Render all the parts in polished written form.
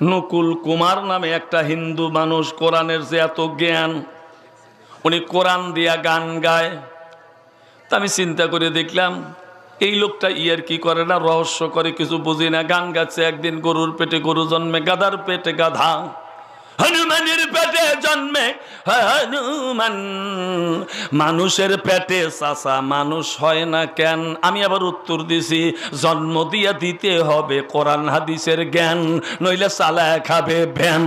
নকুল কুমার নামে একটা হিন্দু মানুষ, কোরআনের যে এত জ্ঞান, উনি কোরআন দিয়া গান গায়। তা আমি চিন্তা করে দেখলাম এই লোকটা ইয়ার কি করে না, রহস্য করে, কিছু বুঝি না। গান গাচ্ছে, একদিন গরুর পেটে গরু জন্মে, গাধার পেটে গাধা, হনুমানের পেটে জন্মে হনুমান, মানুষের পেটে চাচা মানুষ হয় না কেন? আমি আবার উত্তর দিছি, জন্ম দিয়া দিতে হবে কোরআন হাদিসের জ্ঞান, নইলে চালায় খাবে ভ্যান।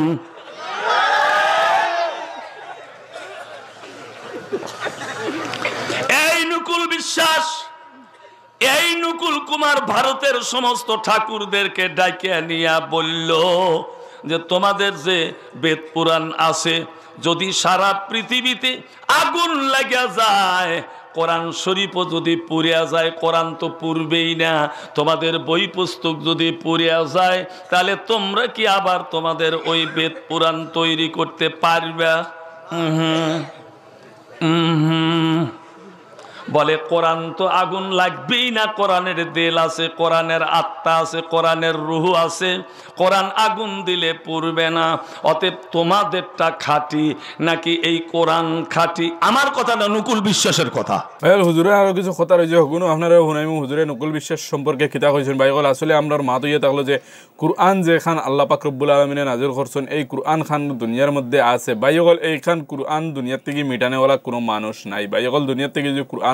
এই নকুল বিশ্বাস, এই নকুল কুমার ভারতের সমস্ত ঠাকুরদেরকে ডাকে নিয়ে বলল যে তোমাদের যে বেদ পুরাণ আছে, যদি সারা পৃথিবীতে আগুন লাগা যায়, কোরআন শরীফও যদি পুড়িয়া যায়, কোরআন তো পুড়বেই না, তোমাদের বই পুস্তক যদি পুড়িয়া যায়, তাহলে তোমরা কি আবার তোমাদের ওই বেদ পুরাণ তৈরি করতে পারবে? বলে কোরআন তো আগুন লাগবেই না, কোরআনের দিল আছে, কোরআনের আত্মা আছে, কোরআনের রুহ আছে, কোরআন আগুন দিলে পুড়বে না। অতএব তোমাদেরটা খাঁটি নাকি এই কোরআন খাঁটি? আমার কথা না, নকুল বিশ্বাসের কথা। হুজুরে আরো কিছু কথা রয়েছে, হগুনো আপনারা হুনাইম হুজুরে নকুল বিশ্বাস সম্পর্কে কিতা কইছেন ভাইগল। আসলে আমরার মা তো ইয়ে থাকলো যে কুরআন যে খান আল্লাহ পাক রব্বুল আলামিনে নাজিল করছেন, এই কুরআন খান দুনিয়ার মধ্যে আছে ভাইগল। এইখান কুরআন দুনিয়ার থেকে মিটানেওয়ালা কোনো মানুষ নাই ভাইগল। দুনিয়ার থেকে যে কুরআনের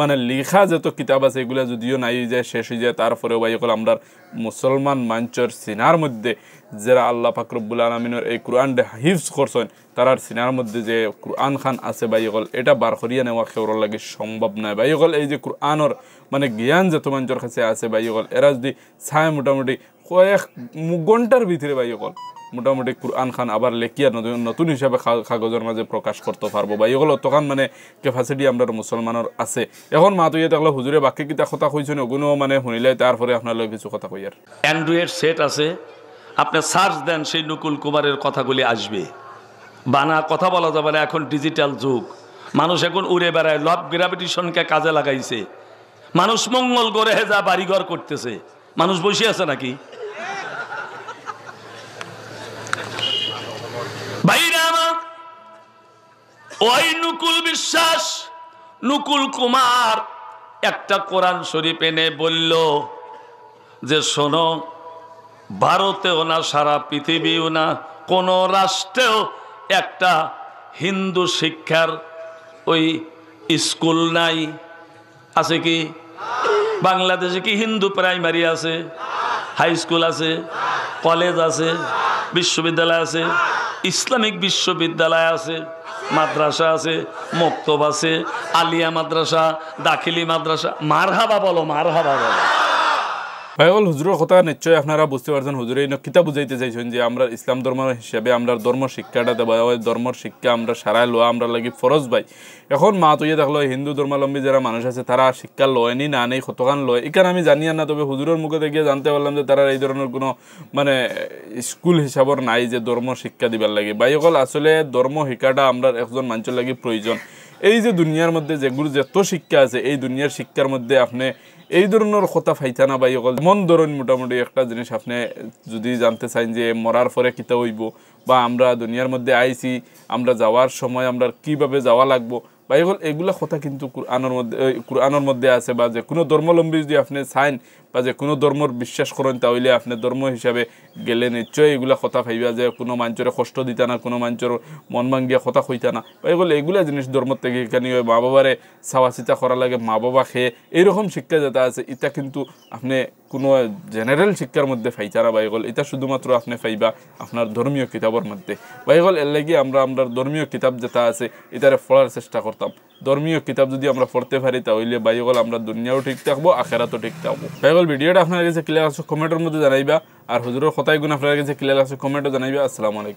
মানে লিখা যত কিতাব আছে এগুলা যদিও নাই যায়, শেষ হয়ে যায়, তারপরেও ভাইগল আমরা মুসলমান মাঞ্চর সিনার মধ্যে যারা আল্লাহ পাক রব্বুল আলামিনের এই কুরআনটা হিফজ করছেন, তারার সিনার মধ্যে যে কুরআন খান আছে ভাইগল, এটা বার করিয়া নেওয়া কেউর লাগে সম্ভব নয় ভাইগল। এই যে কুরআনের মানে জ্ঞান যত মানুষের কাছে আছে ভাইগল, এরা যদি ছায় মোটামুটি কয়েক ঘন্টার ভিতরে ভাইগল মোটামুটি কুরআন খান আবার লেখিয়া নতুন হিসাবে কাগজের মাঝে প্রকাশ করতে পারবো ভাইগল। তখন মানে ক্যাপাসিটি আমরা মুসলমানের আছে। এখন মা তো ইয়ে থাকলে হুজুরে বাকি কিতা কথা কইছেন, ওগুলো মানে শুনিলে তারপরে আপনার কিছু কথা কই। আর অ্যান্ড্রয়েড সেট আছে, আপনি সার্চ দেন, সেই নকুল কুমারের কথাগুলি আসবে। বানা কথা বলা যাবে না, এখন ডিজিটাল যুগ, মানুষ এখন উড়ে বেড়ায়, লব গ্র্যাভিটেশনকে কাজে লাগাইছে, মানুষ মঙ্গল গ্রহে যা বাড়িঘর করতেছে, মানুষ বসে আছে নাকি? ভাইরা আমার, ওই নকুল বিশ্বাস, নকুল কুমার একটা কোরআন শরীফ এনে বলল যে শোনো, ভারতেও না, সারা পৃথিবীও না, কোন রাষ্ট্রেও একটা হিন্দু শিক্ষার ওই স্কুল নাই। আছে কি? বাংলাদেশে কি হিন্দু প্রাইমারি আছে, হাই স্কুল আছে, কলেজ আছে, বিশ্ববিদ্যালয় আছে, ইসলামিক বিশ্ববিদ্যালয় আছে, মাদ্রাসা আছে, মক্তব আছে, আলিয়া মাদ্রাসা, দাখিলি মাদ্রাসা। মারহাবা বলো, মারহাবা বলো। ভাইগল হুজুরের কথা নিশ্চয়ই আপনারা বুঝতে পারছেন। হুজুরে কিতা বুঝাইতে চাইছেন যে আমরা ইসলাম ধর্ম হিসাবে আমরা ধর্ম শিক্ষাটা দেওয়া, ধর্মর শিক্ষা আমরা সারাই লওয়া আমরা লাগি ফরজ ভাই। এখন মা তো ইয়ে থাকলো হিন্দু ধর্মাবলম্বী যারা মানুষ আছে তারা শিক্ষা লয়নি না নেই, কতখান লয় এখানে আমি জানি না। তবে হুজুরের মুখে থেকে জানতে পারলাম যে তারা এই ধরনের কোনো মানে স্কুল হিসাবর নাই যে ধর্ম শিক্ষা দিবার লাগে। ভাইগল আসলে ধর্ম শিক্ষাটা আমরা একজন মানুষের লাগি প্রয়োজন। এই যে দুনিয়ার মধ্যে যেগুলো যত শিক্ষা আছে, এই দুনিয়ার শিক্ষার মধ্যে আপনি এই ধরনের কথা ফাইতা না ভাই। মন ধরুন মোটামুটি একটা জিনিস আপনি যদি জানতে চান যে মরার পরে কিতা হইব, বা আমরা দুনিয়ার মধ্যে আইছি, আমরা যাওয়ার সময় আমরা কিভাবে যাওয়া লাগবো ভাইগল, এগুলা কথা কিন্তু কুরআনের মধ্যে আছে। বা যে কোনো ধর্মাবলম্বী যদি আপনি চাইন বা যে কোনো ধর্মর বিশ্বাস করেন, তাহলে আপনি ধর্ম হিসাবে গেলে নিশ্চয়ই এগুলা কথা ভাইবা যে কোনো মানুষের কষ্ট দিতা না, কোনো মানুষের মন ভাঙ্গিয়া কথা কইতা না ভাইগল। এগুলা জিনিস ধর্ম থেকে এখানে মা বাবারে চাওয়া চিতা করা লাগে, মা বাবা খেয়ে এইরকম শিক্ষা যেটা আছে, এটা কিন্তু আপনি কোনো জেনারেল শিক্ষার মধ্যে পাইতা না ভাইগল। এটা শুধুমাত্র আপনি পাইবা আপনার ধর্মীয় কিতাবের মধ্যে ভাইগল। এর লাগি আমরা ধর্মীয় কিতাব যেটা আছে এটারে পড়ার চেষ্টা করতাম। ধর্মীয় কিতাব যদি আমরা পড়তে পারি তাহলে ভাইগল আমরা দুনিয়াও ঠিক থাকবো, আখেরাতও ঠিক থাকবো ভাইগল। ভিডিওটা আপনার কাছে ক্লিয়ার আছে কমেন্টের মধ্যে জানাইবা, আর হুজুরের কথাই গুণ আপনার কাছে ক্লিয়ার আছে কমেন্টও জানাইবা। আসসালামু আলাইকুম।